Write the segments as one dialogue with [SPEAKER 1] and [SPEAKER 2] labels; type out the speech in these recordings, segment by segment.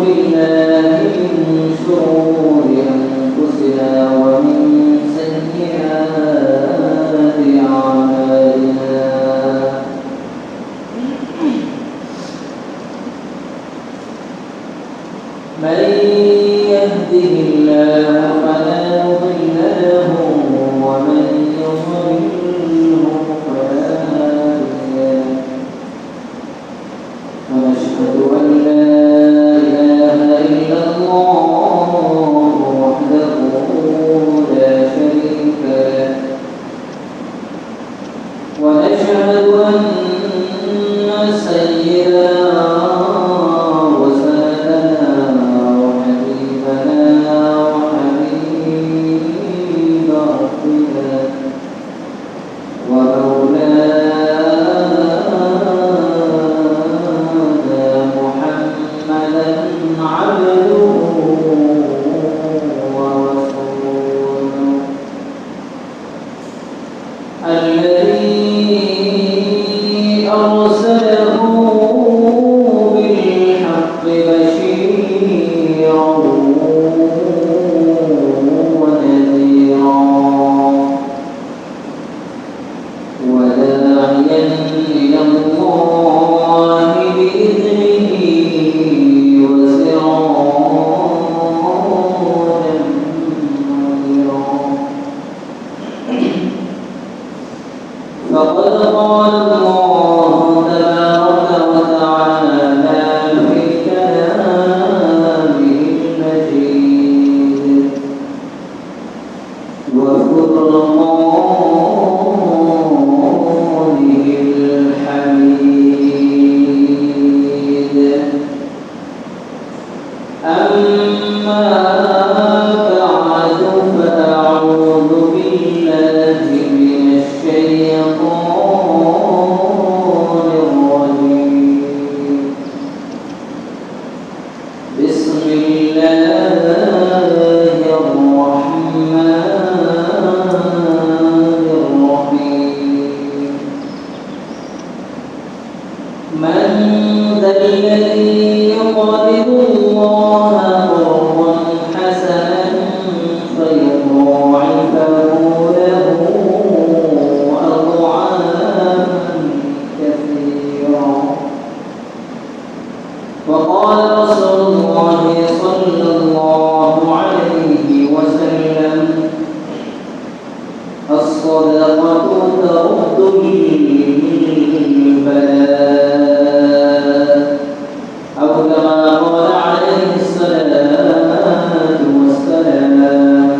[SPEAKER 1] بالله من شرور أنفسنا ومن سيئات أعمالنا من يهده الله فلا مضل له ومن يضلله فلا هادي له ونشهد أن لا إله إلا الله وحده لا شريك له ونشهد أن سيدنا وسندنا وحبيبنا وحبيب ربنا ومولانا محمدا عبده ورسوله الذي أرسله بالحق بشيرا ونذيرا وداعيا إلى الله بإذنه وسراجا منيرا فقد قال الله تبارك وتعالى في كلامه المجيد وفرقانه الحميد أما بعد فأعوذ بالله من الشيطان الرجيم بسم الله الرحمن الرحيم من ذا الذي يقرض الله قرضا حسنا فيضاعفه له أضعافا كثيرا وقال رسول الله صلى الله عليه وسلم الصدقة ترد البلاء أو كما قال عليه الصلاة والسلام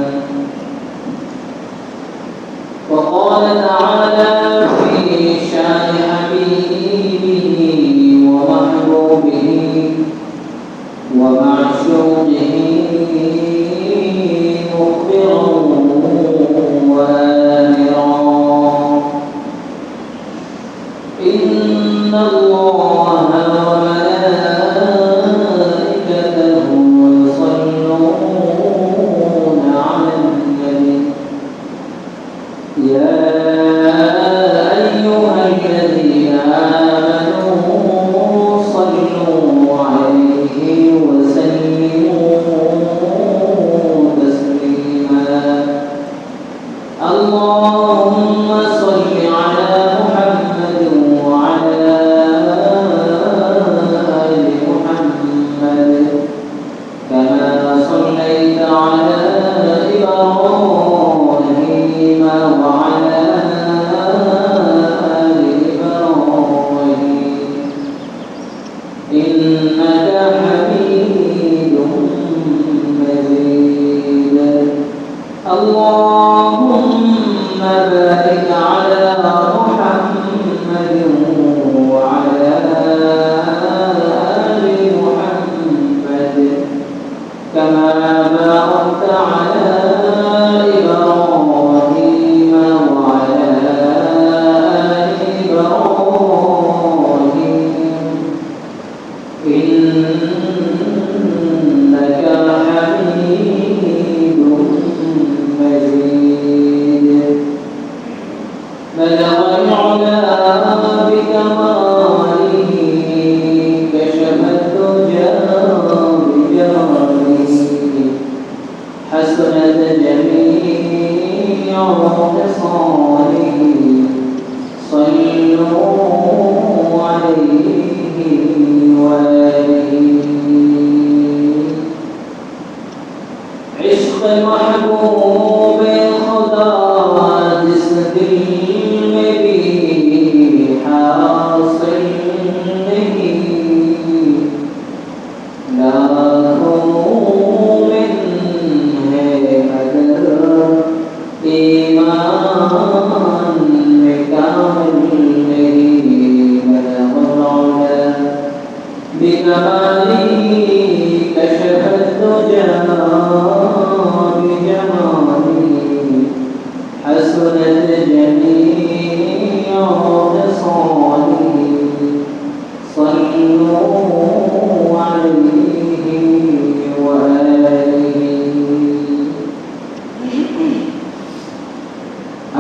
[SPEAKER 1] وقال تعالى في شان حبيبه ومحبوبه ومعشوقه مخبرا وآمرا إن الله وملائكته يصلون على النبي يا أيها الذين آمنوا صلوا عليه وسلموا تسليما اللهم صل على محمد وعلى صلوا عليه وآله عشق محبوب خدا جس دل میں بھی حاصل نہیں لاکھوں میں ہے اگر ایمان میں کامل نہیں بلغ العلا بکمالی کشف الدجى حسنت جميع خصاله صلوا عليه وآله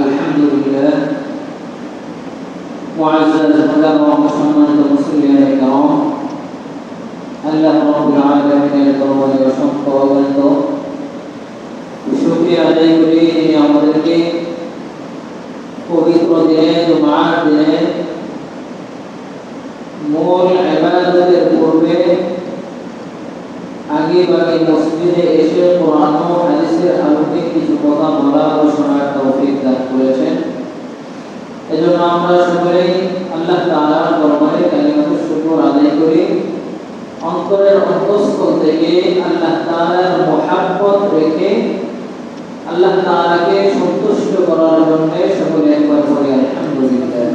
[SPEAKER 1] الحمد لله معزز حضرات ومسلمين المسلمين الكرام আল্লাহ রাব্বুল আলামিনের দরবারে অসংখ্য অবনত শুকরিয়া আদায় করি যিনি আমাদেরকে পবিত্র দিনে জুমার দিনে মূল ইবাদতের পূর্বে আগে বাগে মসজিদে এসে কোরআন ও হাদিসের আলোকে কিছু কথা বলা ও শোনার তৌফিক দান করেছেন। এজন্য আমরা সকলেই আল্লাহ তাআলার দরবারে কালিমাতুশ শুকর আদায় করি। অন্তরের অন্তঃস্থল থেকে আল্লাহ তাআলার মুহাব্বত রেখে আল্লাহ তাআলাকে সন্তুষ্ট করার জন্য সকলে একবার বলি আলহামদুলিল্লাহ।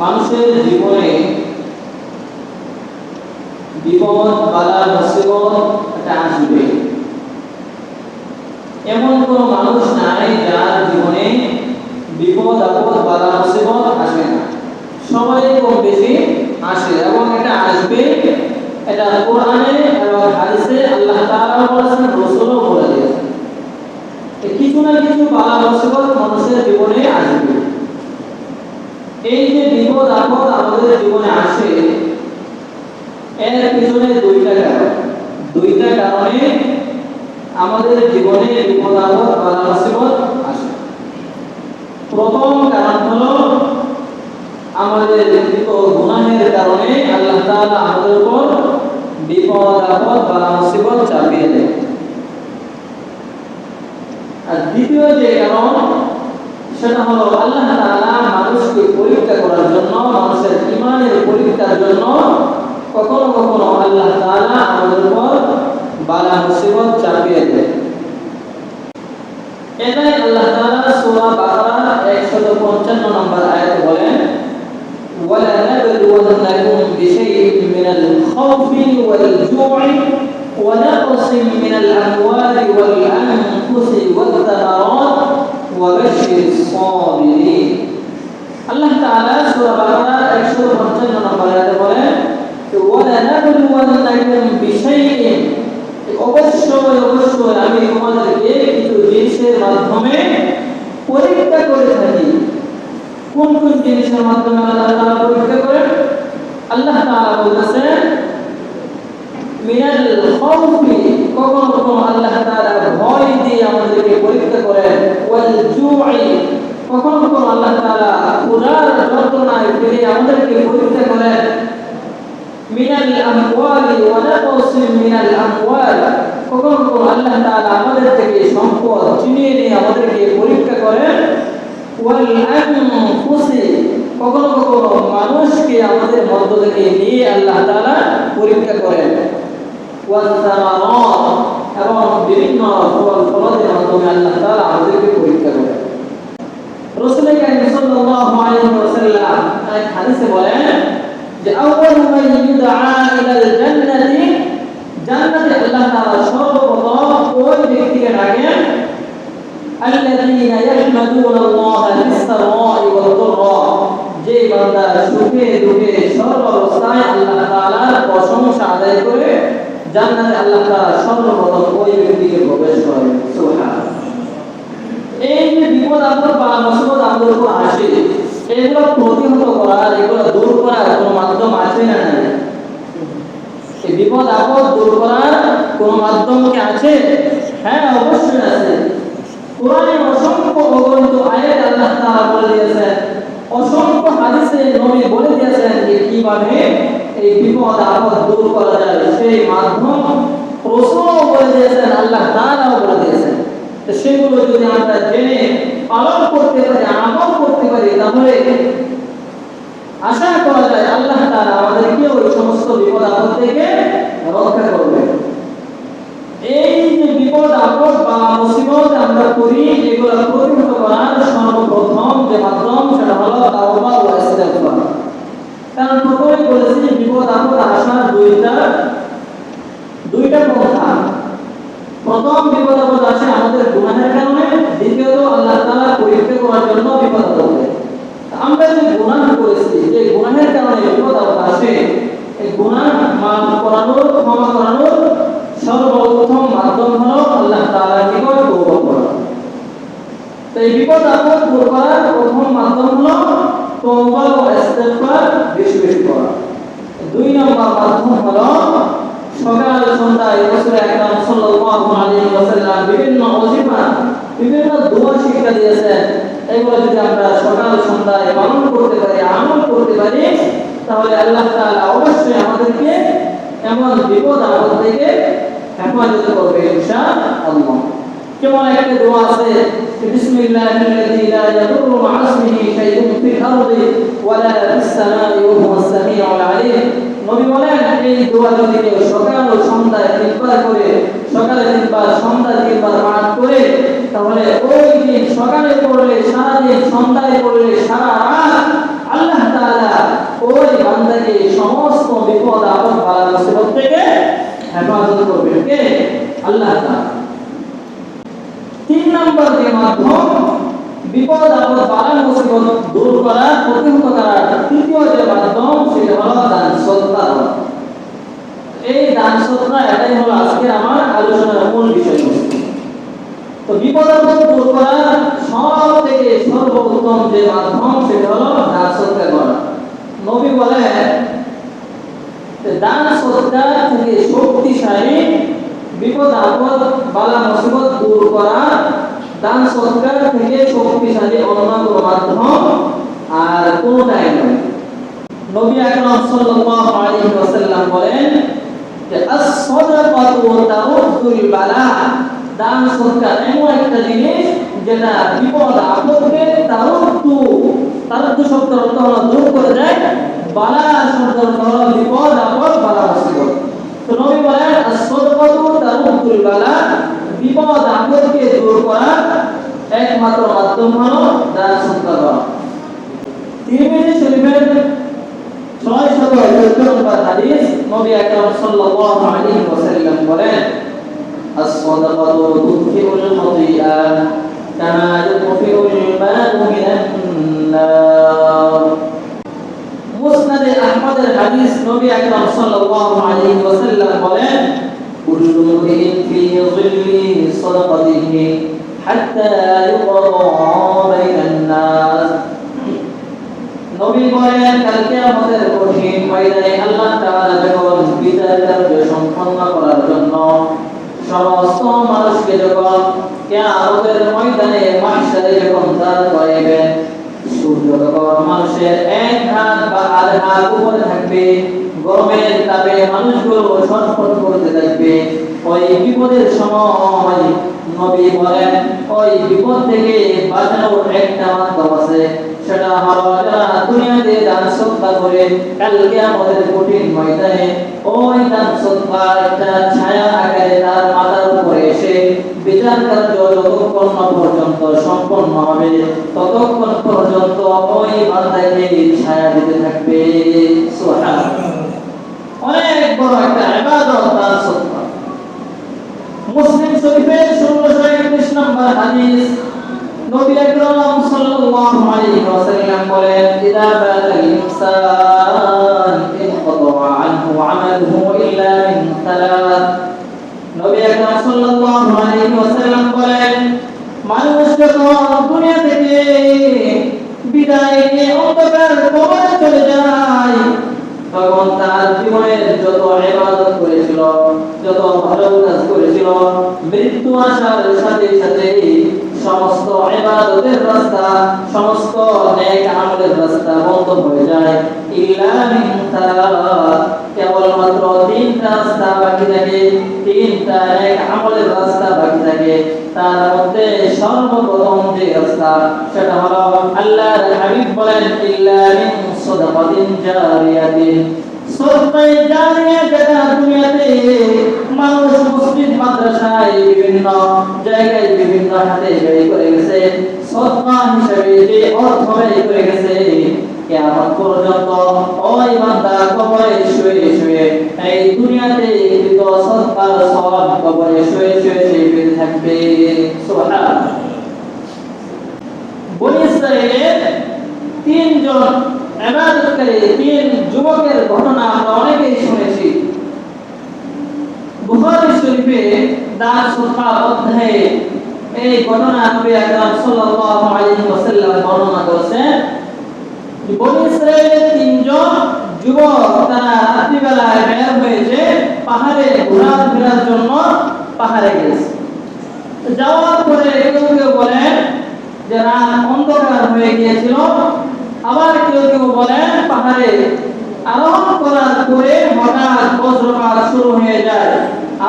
[SPEAKER 1] মানুষের জীবনে বিপদ বালা মুসিবত এটা আসবে, এমন কোন মানুষ নাই যার জীবনে বিপদ আপদ বালা মুসিবত আসে না। সবাই কম বেশি আসে এবং এটা আসবে। এটা কোরআনে এবং হাদিসে আল্লাহ তাআলা বলেছেন, রাসূলও বলে দিয়েছেন। কিছু না কিছু বালা মুসিবত মানুষের জীবনে আসবে। এই যে বিপদ আপদ আমাদের জীবনে আসে, এর পিছনে দুইটা কারণে আমাদের জীবনে বিপদ আপদ বালা মুসিবত আসে। প্রথম কারণ হলো আমাদের কৃত গুনাহের কারণে আল্লাহ তাআলা আমাদের উপর বিপদ আপদ বালা মুসিবত চাপিয়ে দেয়। আর দ্বিতীয় যে কারণ সেটা হলো আল্লাহ তাআলা মানুষকে পরীক্ষা করার জন্য, মানুষের ঈমানের পরীক্ষার জন্য কখনো কখনো আল্লাহ তাআলা আমাদের উপর বালা মুসিবত চাপিয়ে দেয়। এটাই আল্লাহ তাআলা সূরা বাকারা 155 নম্বর আয়াতে বলেন, وَلَنَبْلُوَنَّكُمْ بِشَيْءٍ مِّنَ الْخَوْفِ وَالْجُوعِ وَنَقْصٍ مِّنَ الْأَمْوَالِ وَالْأَنفُسِ وَالثَّمَرَاتِ وَبَشِّرِ الصَّابِرِينَ। আল্লাহ তাআলা সূরা বাকারা 155 নম্বর আয়াতে বলেন, وَلَنَبْلُوَنَّكُمْ بِشَيْءٍ, অবশ্যই আমি তোমাদেরকে কিছু জিনিসের মাধ্যমে পরীক্ষা করে থাকি। কোন কোন জিনিসের মাধ্যমে আল্লাহ তাআলা পরীক্ষা করেন? আল্লাহ তাআলা বলেছেন মিনাল খাউফি, কখনো কখনো আল্লাহ তাআলা ভয় দিয়ে আমাদেরকে পরীক্ষা করেন। ওয়াল জুই, কখনো কখনো আল্লাহ তাআলা ক্ষুধার যন্ত্রণায় ফেলে আমাদেরকে পরীক্ষা করেন। মিনাল আমওয়ালি ওয়া নাকসিম মিনাল আমওয়াল, কখনো কখনো আল্লাহ তাআলা আমাদের থেকে সম্পদ ছিনিয়ে নিয়ে আমাদেরকে পরীক্ষা করেন। ওয়াল আনফুসি, কখনো কখনো মানুষকে আমাদের মধ্য থেকে নিয়ে আল্লাহ তাআলা পরীক্ষা করেন। ওয়াল সামারাত, এবং বিভিন্ন ফল ফলাদের মাধ্যমে আল্লাহ তাআলা আমাদেরকে পরীক্ষা করেন। রাসূল কারীম সাল্লাল্লাহু আলাইহি ওয়াসাল্লাম এক হাদিসে বলেন যে আউয়ালু মান ইউদআ ইলাল জান্নাতি, জান্নাতে আল্লাহ তাআলা সর্বপ্রথম ওই ব্যক্তিকে ডাকেন আল্লাযীনা ইয়াহমাদুনাল্লাহা ফিস-সারাই ওয়াদ-দাররা, যে বান্দা সুখে দুঃখে সর্বাবস্থায় আল্লাহ তাআলার প্রশংসা আদায় করে, জান্নাতে আল্লাহ তাআলা সর্বপ্রথম ওই ব্যক্তিকে প্রবেশ করেন। সুবহানাল্লাহ। এই যে বিপদ আপদ বা মুসিবত আমাদের উপর আসে, এগুলো প্রতিহত করার, এগুলো দূর করার কোনো মাধ্যম আছে না নাই? এই বিপদ আপদ দূর করার কোনো মাধ্যম কি আছে? হ্যাঁ, অবশ্যই আছে। কোরআনে অসংখ্য অগণিত আয়াত আল্লাহ তাআলা বলে দিয়েছেন, অসংখ্য হাদিসে নবী বলে দিয়েছেন যে কিভাবে এই বিপদ আপদ দূর করা যায়। সেই মাধ্যম রাসূলও বলে দিয়েছেন, আল্লাহ তাআলাও বলে দিয়েছেন। তো সেগুলো যদি আমরা জেনে পালন করতে পারি, আমল করতে পারি, তাহলে আশা করা যায় আল্লাহ তাআলা আমাদেরকে ওই সমস্ত বিপদ আপদ থেকে রক্ষা করবেন। এই যে বিপদ আপদ বা মুসিবত আমরা করি, এগুলো প্রতিহত করার সর্বপ্রথম যে মাধ্যম সেটা হলো তাওবা ও ইস্তিগফার। কারণ প্রথমেই বলেছি বিপদ আপদ আসার দুইটা পন্থা। প্রথম বিপদ আপদ আসে আমাদের গুনাহের কারণে, দ্বিতীয়ত আল্লাহ তাআলা পরীক্ষা করার জন্য বিপদ আপদ আসে। আমরা যে গুনাহ করেছি, যে গুনাহের কারণে বিপদ আপদ আসে, এই গুনাহ মাফ করানোর, ক্ষমা করানোর সর্বপ্রথম মাধ্যম হলো আল্লাহ তাআলার নিকট তওবা করা। তো এই বিপদ আপদ দূর করার প্রথম মাধ্যম হলো তওবা ও ইস্তিগফার বেশি বেশি করা। দুই নম্বর মাধ্যম হলো সকাল সন্ধ্যায় রাসূল আকরাম সাল্লাল্লাহু আলাইহি ওয়াসাল্লাম বিভিন্ন ওয়াজিফা, বিভিন্ন দোয়া শিক্ষা দিয়েছেন। এগুলো যদি আমরা সকাল সন্ধ্যায় পালন করতে পারি, আমল করতে পারি, তাহলে আল্লাহ তাআলা অবশ্যই আমাদেরকে এমন বিপদ আপদ থেকে হেফাজত করবে ইনশাআল্লাহ। যেমন একটা দোয়া আছে, বিসমিল্লাহিল্লাযী লা ইয়াদুররু মা ইসমিহি শাইউন ফিল আরদি ওয়ালা ফিস সামাই ওয়া হুয়াস সামিউল আলীম। নবী বলেন এই দোয়া যদি কেউ সকাল ও সন্ধ্যায় তিনবার করে, সকালে তিনবার, সন্ধ্যায় তিনবার পাঠ করে, তাহলে ওই দিন সকালে পড়লে সারা দিন, সন্ধ্যায় পড়লে সারা রাত আল্লাহ তাআলা ওই বান্দাকে সমস্ত বিপদ আপদ বালা মুসিবত থেকে হেফাজত করবেন কে? আল্লাহ তাআলা। তিন নম্বর যে মাধ্যম বিপদ আপদ বালা মুসিবত দূর করা, প্রতিহত করার তৃতীয় যে মাধ্যম সেটা হলো দান সদকা। এই দান সদকা, এটাই হলো আজকে আমার আলোচনার মূল বিষয়বস্তু। তো বিপদ আপদ দূর করার সবথেকে সর্বোত্তম যে মাধ্যম সেটা হলো দান সদকা করা। নবী বলেন যে দান সদকা থেকে শক্তিশালী বিপদ আপদ বালা মুসিবত দূর করা, দান সদকা থেকে শক্তিশালী অন্য কোনো মাধ্যম আর কোনটাই নয়। নবী আকরাম সাল্লাল্লাহু আলাইহি ওয়াসাল্লাম বলেন যে আস-সাদাকাতু তারুদ্দুল বালা, দান সদকা এমন একটা জিনিস যেটা বিপদ আপদকে তারুদ্দু শব্দের অর্থ হলো দূর করে দেয়, বালা শব্দের অর্থ হলো বিপদ আপদ বালা মুসিবত। তো নবী বলেন আস-সাদাকাতু তারুদ্দুল বালা, বিপদ আপদকে দূর করার একমাত্র মাধ্যম হলো দান সদকা করা। তিরমিজি শরীফের 614 নম্বর হাদিস, নবী আকরাম সাল্লাল্লাহু আলাইহি ওয়াসাল্লাম বলেন আস-সাদাকাতু তুদফিউল খাতিআ কামা ইউদফিউল মা'উ মিনান নার। মুসনাদে আহমদের হাদিস, নবী আকরাম সাল্লাল্লাহু আলাইহি ওয়াসাল্লাম বলেন কুল্লু মুরিন ফি যিল্লি সাদাকাতিহি হাত্তা ইউকদা বাইনান নাস। নবী বলেন কালকে আমাদের কঠিন ময়দানে আল্লাহ তাআলা যখন বিচার কার্য সম্পন্ন করার জন্য সমস্ত মানুষকে যখন কিয়ামতের ময়দানে মাহশারে যখন দাঁড় করাবেন, সূর্য তখন মানুষের এক হাত বা আধা হাত উপরে থাকবে, গরমের তাপে মানুষগুলো ছটফট করতে থাকবে। ওই বিপদের সময় নবী বলেন ওই বিপদ থেকে বাঁচানোর একটা মাধ্যম আছে, সেটা হলো যারা দুনিয়াতে দান সদকা করে কালকে আমাদের কঠিন ময়দানে ওই দান সদকা একটা ছায়া আকারে তার মাথার উপরে এসে বিচার কার্য যতক্ষণ পর্যন্ত সম্পন্ন হবে ততক্ষণ পর্যন্ত ওই বান্দাকে ছায়া দিতে থাকবে। সুবহানাল্লাহ, অনেক বড় একটা ইবাদত দান সদকা। মুসলিম শরীফের 1631 নম্বর হাদিস, নবী আকরাম সাল্লাল্লাহু আলাইহি ওয়াসাল্লাম বলেন ইযা বাতাল ইনসান ইনকাতা আনহু আমালুহু ইল্লা মিন সালাত। নবী আকরাম সাল্লাল্লাহু আলাইহি ওয়াসাল্লাম বলেন মানুষ যখন দুনিয়া থেকে বিদায় নিয়ে অন্ধকার কবরে চলে যায়, তখন তার জীবনের যত ইবাদত করেছিল, যত ভালো কাজ করেছিল, মৃত্যু আসার সাথে সাথে সব সমস্ত ইবাদতের রাস্তা, সমস্ত নেক আমলের রাস্তা বন্ধ হয়ে যায়। ইল্লা মিন তালাত, কেবলমাত্র তিনটা রাস্তা বাকি থাকে, তিনটা নেক আমলের রাস্তা বাকি থাকে। তার মধ্যে সর্বপ্রথম যে রাস্তা সেটা হলো আল্লাহর হাবিব বলেন ইল্লা মিন সাদাকাতিন জারিয়াতিন, সদকায়ে জারিয়া যেটা দুনিয়াতে মানুষ মসজিদ মাদ্রাসায় বিভিন্ন জায়গায় বিভিন্ন হাতে ব্যয় করে গেছে, সদকা হিসেবে যে অর্থ ব্যয় করে গেছে, কিয়ামত পর্যন্ত ওই বান্দা কবরে শুয়ে শুয়ে এই দুনিয়াতে কৃত সদকার সওয়াব কবরে শুয়ে শুয়ে সে পেতে থাকবে। সুবহানাল্লাহ। বনী ইসরাঈলের তিনজন ইবাদতকারী তিন যুবকের ঘটনা আমরা অনেকেই শুনেছি। বুখারী শরীফে দার সুখা অধ্যায়ে এই ঘটনা নবী আকরাম সাল্লাল্লাহু আলাইহি ওয়াসাল্লাম বর্ণনা করেছেন। বনী ইসরাঈলের তিনজন যুবক তারা রাত্রিবেলায় বের হয়েছে পাহাড়ে ঘোরাফেরার জন্য, পাহাড়ে গেছে। যাওয়ার পরে কেউ কেউ বলেন যে রাত অন্ধকার হয়ে গিয়েছিল, আবার কেউ কেউ বলেন পাহাড়ে আরোহণ করার পরে হঠাৎ বজ্রপাত শুরু হয়ে যায়,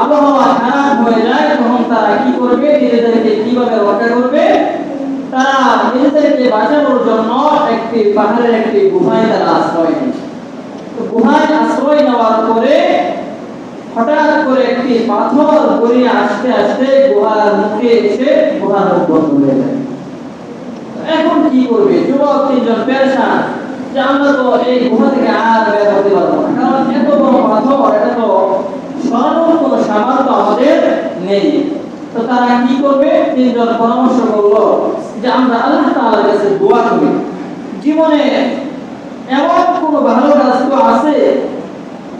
[SPEAKER 1] আবহাওয়া খারাপ হয়ে যায়, তখন তারা কি করবে, নিজেদেরকে কিভাবে রক্ষা করবে, তারা নিজেদেরকে বাঁচানোর জন্য একটি পাহাড়ের একটি গুহায় তারা আশ্রয় নেয়। তো গুহায় আশ্রয় নেওয়ার পরে হঠাৎ করে একটি পাথর গড়িয়ে আসতে আসতে গুহার মুখে এসে গুহার মুখ বন্ধ হয়ে যায়। এখন কি করবে? যুবক তিনজন পেরেশান যে আমরা তো এই গুহা থেকে আর বের হতে পারবো না, কারণ এত বড় পাথর, এটা তো সরানোর কোনো সামর্থ্য আমাদের নেই। তো তারা কি করবে? তিনজন পরামর্শ করলো যে আমরা আল্লাহ তাআলার কাছে দোয়া করি, জীবনে এমন কোনো ভালো কাজ তো আছে,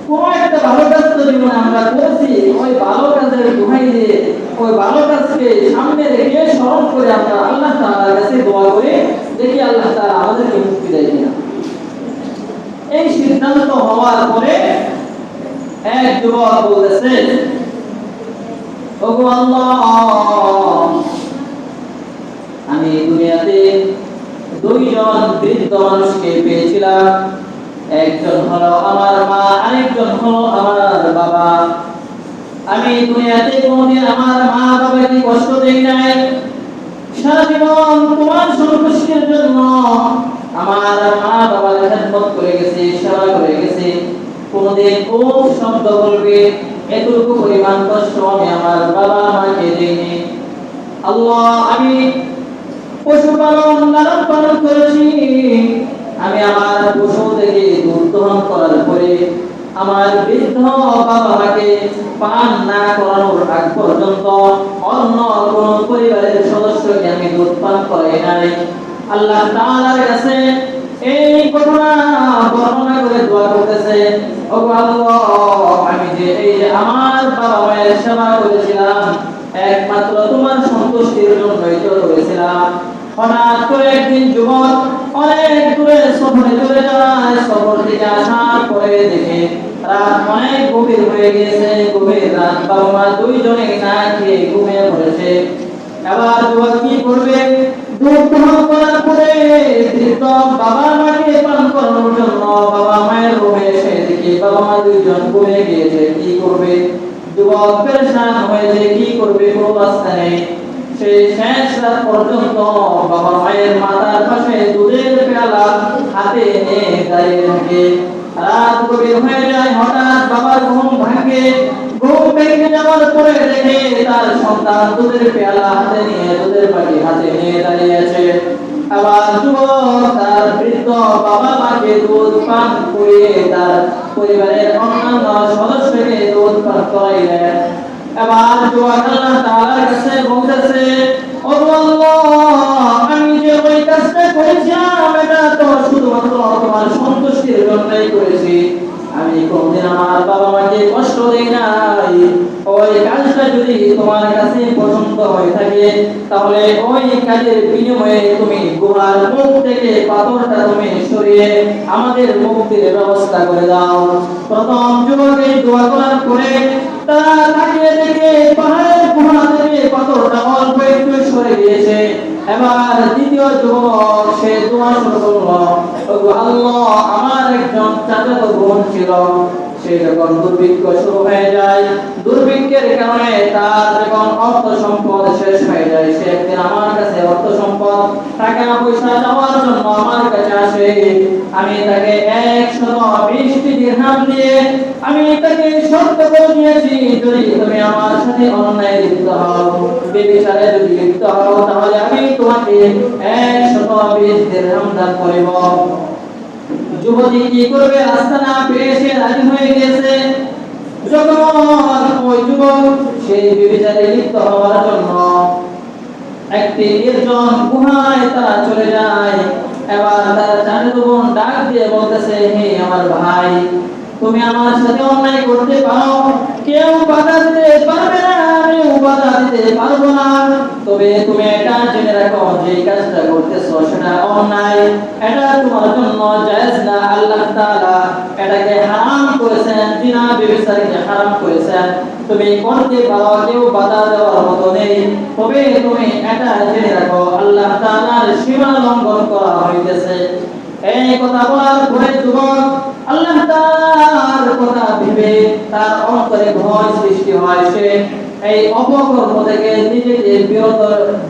[SPEAKER 1] কোনো একটা ভালো কাজ তো জীবনে আমরা করেছি, ওই ভালো কাজের দোহাই দিয়ে ওই ভালো কাজকে সামনে রেখে স্মরণ করে আমরা আল্লাহ তাআলার কাছে দোয়া করি, দেখি আল্লাহ তাআলা আমাদেরকে মুক্তি দেয় কিনা। এই সিদ্ধান্ত হওয়ার পরে এক যুবক বলতেছে, ওগো আল্লাহ, আমি দুনিয়াতে দুইজন বৃদ্ধ মানুষকে পেয়েছিলাম, একজন হলো আমার মা, আরেকজন হলো আমার বাবা। আমি দুনিয়াতে কোনোদিন আমার মা বাবাকে কষ্ট দেই নাই, সারা জীবন তোমার সন্তুষ্টির জন্য আমার মা বাবার খেদমত করে গেছি, সেবা করে গেছি, কোনোদিন ও শব্দ বলবে এতটুকু পরিমাণ কষ্ট আমি আমার বাবা মাকে দেইনি। আল্লাহ, আমি পশুপালন লালন পালন করেছি, আমি আমার পশু থেকে দুধ দহন করার পরে আমার বৃদ্ধ বাবা মাকে পান না করানোর আগ পর্যন্ত অন্য কোন পরিবারের সদস্যকে আমি দুধ পান করাই নাই। আল্লাহ তাআলার কাছে এই ঘটনা বর্ণনা করে দোয়া করতেছে, ওগো আল্লাহ, আমি যে এই যে আমার বাবা মায়ের সেবা করেছিলাম একমাত্র তোমার সন্তুষ্টির জন্যই তো করেছিলাম। হঠাৎ করে একদিন যুবক অনেক দূরে সফরে চলে যায়, সফর থেকে আসার পরে দেখে রাত অনেক গভীর হয়ে গেছে, গভীর রাত, বাবা মা দুইজনে না খেয়ে ঘুমিয়ে পড়েছে। এবার যুবক কি করবে? দুধ দহন করার পরে বৃদ্ধ বাবা মাকে পান করানোর জন্য বাবা মায়ের রুমে এসে দেখে বাবা মা দুইজন ঘুমিয়ে গিয়েছে, কি করবে? যুবক পেরেশান হয়েছে, কি করবে, কোনো রাস্তা নেই। সেই শেষ রাত পর্যন্ত বাবা মায়ের মাথার পাশে দুধের পেয়ালা হাতে নিয়ে দাঁড়িয়ে থাকে। রাত গভীর হয়ে যায়, হঠাৎ বাবার ঘুম ভাঙে। ঘুম ভেঙে যাওয়ার পরে দেখে তার সন্তান দুধের পেয়ালা হাতে নিয়ে, দুধের বাটি হাতে নিয়ে দাঁড়িয়ে আছে। আবার যুবক তার বৃদ্ধ বাবা মাকে দুধ পান করিয়ে তার পরিবারের অন্যান্য সদস্যকে দুধ পান করাইলেন। এবার যুবক আল্লাহ তাআলার কাছে বলতেছে, ও আল্লাহ, আমি যে ওই কাজটা করেছিলাম এটা তো শুধুমাত্র তোমার সন্তুষ্টির জন্যই করেছি, আমি কোনদিন আমার বাবা মাকে কষ্ট দেই নাই। ওই কাজটা যদি তোমার কাছে পছন্দ হয়ে থাকে, তাহলে ওই কাজের বিনিময়ে তুমি গুহার মুখ থেকে পাথরটা তুমি সরিয়ে আমাদের মুক্তির ব্যবস্থা করে দাও। প্রথম যুবকের দোয়া করার পরে তারা তাকিয়ে দেখে পাহাড়ের গুহা থেকে পাথরটা অল্প একটু সরে গিয়েছে। এবার দ্বিতীয় যুবক সে দোয়া শুরু করলো, ওগো আল্লাহ, আমার একজন চাচাতো বোন ছিল, সে যখন দুর্ভিক্ষ শুরু হয়ে যায়, দুর্ভিক্ষের কারণে তার যখন অর্থ সম্পদ শেষ হয়ে যায়, সে একদিন আমার কাছে অর্থ সম্পদ টাকা পয়সা চাওয়ার জন্য আমার কাছে আসে। আমি তাকে 120টি দিরহাম দিয়ে আমি তাকে শর্ত করে দিয়েছি, যদি তুমি আমার সাথে অন্যায় লিপ্ত হও, বেবিচারে যদি লিপ্ত হও, তাহলে আমি তোমাকে 120 দিরহাম দান করিব। যুবতী কি করবে, রাস্তা না পেয়ে সে রাজি হয়ে গেছে। যখন ওই যুবক সেই বেবিচারে লিপ্ত হওয়ার জন্য একটি নির্জন গুহায় তারা চলে যায়, এবার তার চাচাতো বোন ডাক দিয়ে বলতেছে, হে আমার ভাই, তুমি আমার সাথে অন্যায় করতে পারো, কেউ বাধা দিতে পারবে না, আমিও বাধা দিতে পারবো না, তবে তুমি এটা জেনে রাখো যে এই কাজটা করতেছো সেটা অন্যায়, এটা তোমার জন্য জায়েজ না। আল্লাহ তাআলা এটাকে হারাম করেছেন, জিনা ব্যভিচারকে হারাম করেছেন। তুমি করতে পারো, কেউ বাধা দেওয়ার মতো নেই, তবে তুমি এটা জেনে রাখো আল্লাহ তাআলার সীমা লঙ্ঘন করা হইতেছে। এই কথা বলার পরে যুবক আল্লাহ তাআলার কথা ভেবে তার অন্তরে ভয় সৃষ্টি হয়, সে এই অপকর্ম থেকে নিজেকে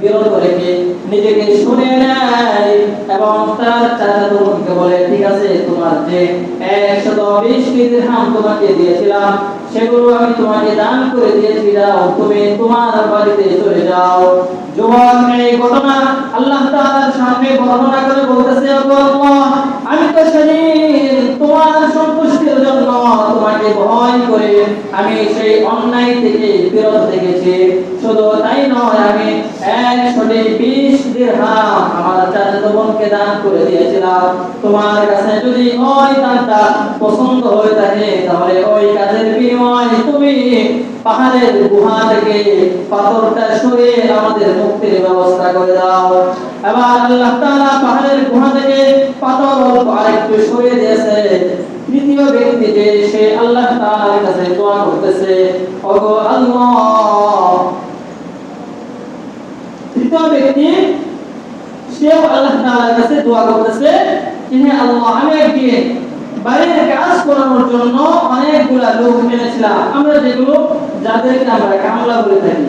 [SPEAKER 1] বিরত রেখে নিজেকে সরিয়ে নেয় এবং তার চাচাতো বোনকে বলে, ঠিক আছে, তোমার যে 120টি দিরহাম তোমাকে দিয়েছিলাম সেগুলো আমি তোমাকে দান করে দিয়েছি, যাও তুমি তোমার বাড়িতে চলে যাও। যুবক এই ঘটনা আল্লাহ তাআলার সামনে বর্ণনা করে বলতেছে, আল্লাহ, আমি তো সেদিন তোমার সন্তুষ্টির জন্য তোমাকে ভয় করে আমি সেই অন্যায় থেকে বিরত থেকেছি। শুধু তাই নয়, আমি 120 দিরহাম আমার চাচাতো বোনকে দান করে দিয়েছিলাম। তোমার কাছে যদি ওই দানটা পছন্দ হয়ে থাকে, তাহলে ওই কাজের বিনিময়ে তুমি পাহাড়ের গুহা থেকে পাথরটা সরিয়ে আমাদের মুক্তির ব্যবস্থা করে দাও। এবার আল্লাহ তাআলা পাহাড়ের গুহা থেকে পাথর আরেকটু সরিয়ে দিয়েছে। তৃতীয় ব্যক্তি যে সে আল্লাহ তাআলার কাছে দোয়া করতেছে, ওগো আল্লাহ, তৃতীয় ব্যক্তি সেও আল্লাহ তাআলার কাছে দোয়া করতেছে, হে আল্লাহ, আমি একদিন বাড়ির কাজ করানোর জন্য অনেকগুলা লোক এনেছিলাম, আমরা যেগুলো যাদেরকে আমরা কামলা বলে থাকি।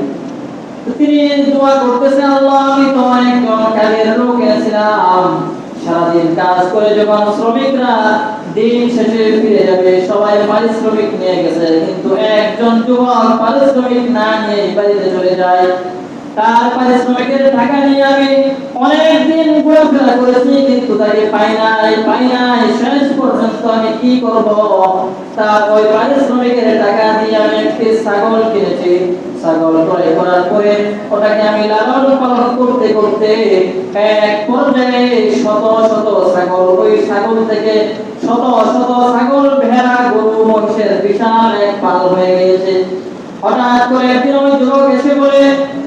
[SPEAKER 1] তিনি দোয়া করতেছেন, আল্লাহ, আমি তো অনেকজন কাজের লোক এনেছিলাম, সারাদিন কাজ করে যখন শ্রমিকরা দিন শেষে ফিরে যাবে, সবাই পারিশ্রমিক নিয়ে গেছে, কিন্তু একজন যুবক পারিশ্রমিক না নিয়ে বাড়িতে চলে যায়। তার পারিশ্রমিকের টাকা নিয়ে আমি অনেক দিন ঘোরাফেরা করেছি, কিন্তু তাকে পাই নাই। শেষ পর্যন্ত আমি কি করব, তার ওই পারিশ্রমিকের টাকা দিয়ে আমি একটি ছাগল কিনেছি। ছাগল ক্রয় করার পরে ওটাকে আমি লালন পালন করতে করতে এক পর্যায়ে শত শত ছাগল, ওই ছাগল থেকে শত শত ছাগল, ভেড়া, গরু, মহিষের বিশাল এক পাল হয়ে গিয়েছে। হঠাৎ করে একদিন ওই যুবক এসে বলে,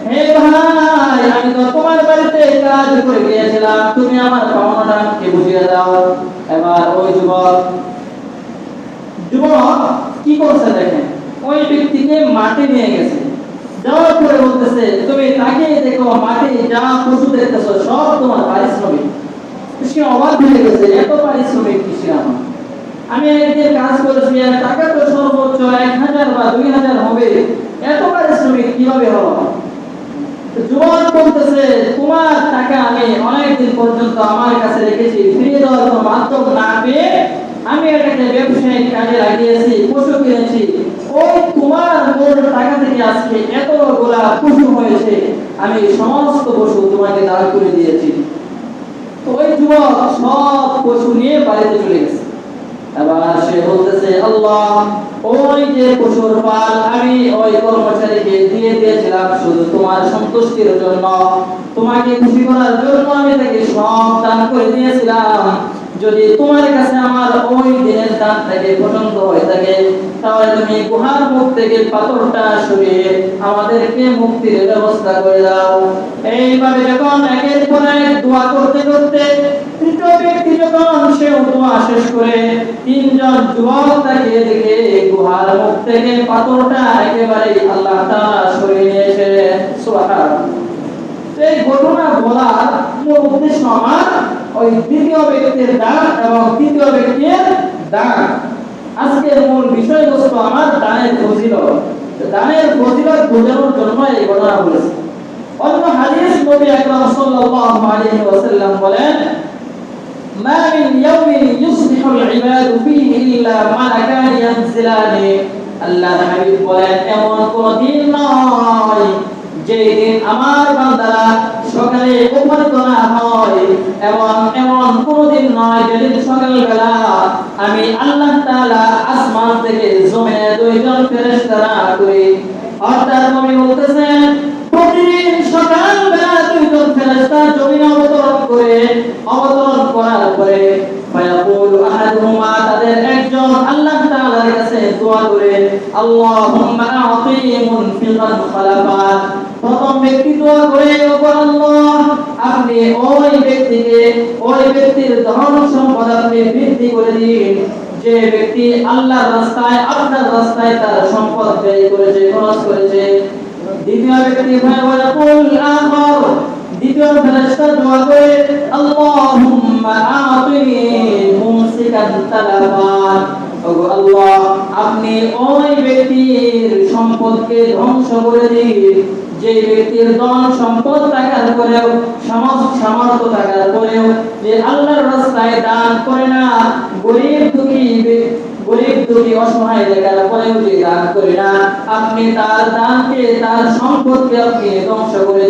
[SPEAKER 1] হে ভাই, আমি তো তোমার বাড়িতে কাজ করে গিয়েছিলাম, তুমি আমার পাওনাটা আমাকে বুঝিয়ে দাও। এবার ওই যুবক কি করছে দেখেন, ওই ব্যক্তিকে মাঠে নিয়ে গেছে, যাওয়ার পরে বলতেছে, তুমি তাকে দেখো, মাঠে যা পশু দেখতেছো সব তোমার পারিশ্রমিক। সে অবাক হয়ে গেছে, এত পারিশ্রমিক কিসের আমার, আমি একদিন কাজ করেছি আর টাকা তো সর্বোচ্চ 1000 বা 2000 হবে, এত পারিশ্রমিক কিভাবে হলো? যুবক বলতেছে, তোমার টাকা আমি অনেকদিন পর্যন্ত আমার কাছে রেখেছি, ফিরিয়ে দেওয়ার কোনো মাধ্যম না পেয়ে আমি এটাকে ব্যবসায়িক কাজে লাগিয়েছি, পশু কিনেছি, ওই তোমার টাকা থেকে আজকে এতগুলা পশু হয়েছে, আমি সমস্ত পশু তোমাকে দান করে দিয়েছি। তো ওই যুবক সব পশু নিয়ে বাড়িতে চলে গেছে। এবার সে বলতেছে, আল্লাহ, ওই যে পশুর পাল আমি ওই কর্মচারীকে দিয়ে দিয়েছিলাম শুধু তোমার সন্তুষ্টির জন্য, তোমাকে খুশি করার জন্য আমি তাকে সব দান করে দিয়েছিলাম। যদি তোমার কাছে আমার ওই দিনের দানটাকে পছন্দ হয়ে থাকে, তাহলে তুমি গুহার মুখ থেকে পাথরটা সরিয়ে আমাদেরকে মুক্তির ব্যবস্থা করে দাও। এইভাবে যখন একের পর এক দোয়া করতে করতে তৃতীয় ব্যক্তি যখন সেও দোয়া শেষ করে, তিনজন যুবক তাকে দেখে গুহার মুখ থেকে পাথরটা একেবারে আল্লাহ তাআলা সরিয়ে নিয়েছে। সুবহানাল্লাহ। এই ঘটনা বলার মূল উদ্দেশ্য আমার ওই দ্বিতীয় ব্যক্তির দান এবং তৃতীয় ব্যক্তির দান। আজকের মূল বিষয়বস্তু আমার দানের ফজিলত। দানের ফজিলত বোঝানোর জন্য এই ঘটনা বলেছি। অন্য হাদিস নবী আকরাম সাল্লাল্লাহু আলাইহি ওয়াসাল্লাম বলেন, মা মিন ইয়াউমিন ইউসবিহুল ইবাদু ফীহি ইল্লা মালাকান ইয়ানজিলানি। আল্লাহর হাবিব বলেন, এমন কোন দিন নয় যে দিন আমার বান্দারা সকালে উপনীত না হয়, এবং এমন কোন দিন নয় যেদিন সকালবেলা আমি আল্লাহ তাআলা আসমান থেকে জমিনে দুইজন ফেরেশতা করি। অর্থাৎ নবী বলতেছেন, প্রতিদিন সকালবেলা দুইজন ফেরেশতা জমিনে অবতরণ করার পরে ফায়াকুলু আহাদুহুমা, তাদের একজন আল্লাহ তাআলার কাছে দোয়া করে, আল্লাহুম্মা আ'তি মুনফিকান খালাফাত। প্রথম ব্যক্তি দোয়া করে, ও আল্লাহ, আপনি ওই ব্যক্তিকে, ওই ব্যক্তির ধন সম্পদ আপনি বৃদ্ধি করে দিন যে ব্যক্তি আল্লাহর রাস্তায়, আপনার রাস্তায় তার সম্পদ ব্যয় করেছে, খরচ করেছে। দ্বিতীয় ব্যক্তি ফায়াকুল আখর, দ্বিতীয় ফেরেশতা দোয়া করে, আল্লাহুম্মা আ'তিনি মুমসিকান তালাফাত। ওগো আল্লাহ, আপনি ওই ব্যক্তির সম্পদকে ধ্বংস করে দিন যে ব্যক্তির ধন সম্পদ থাকার পরেও, সামর্থ্য থাকার পরেও যে আল্লাহর রাস্তায় দান করে না, গরিব দুঃখী অসহায় দেখার পরেও যে দান করে না, আপনি তার দানকে, তার সম্পদকে আপনি ধ্বংস করে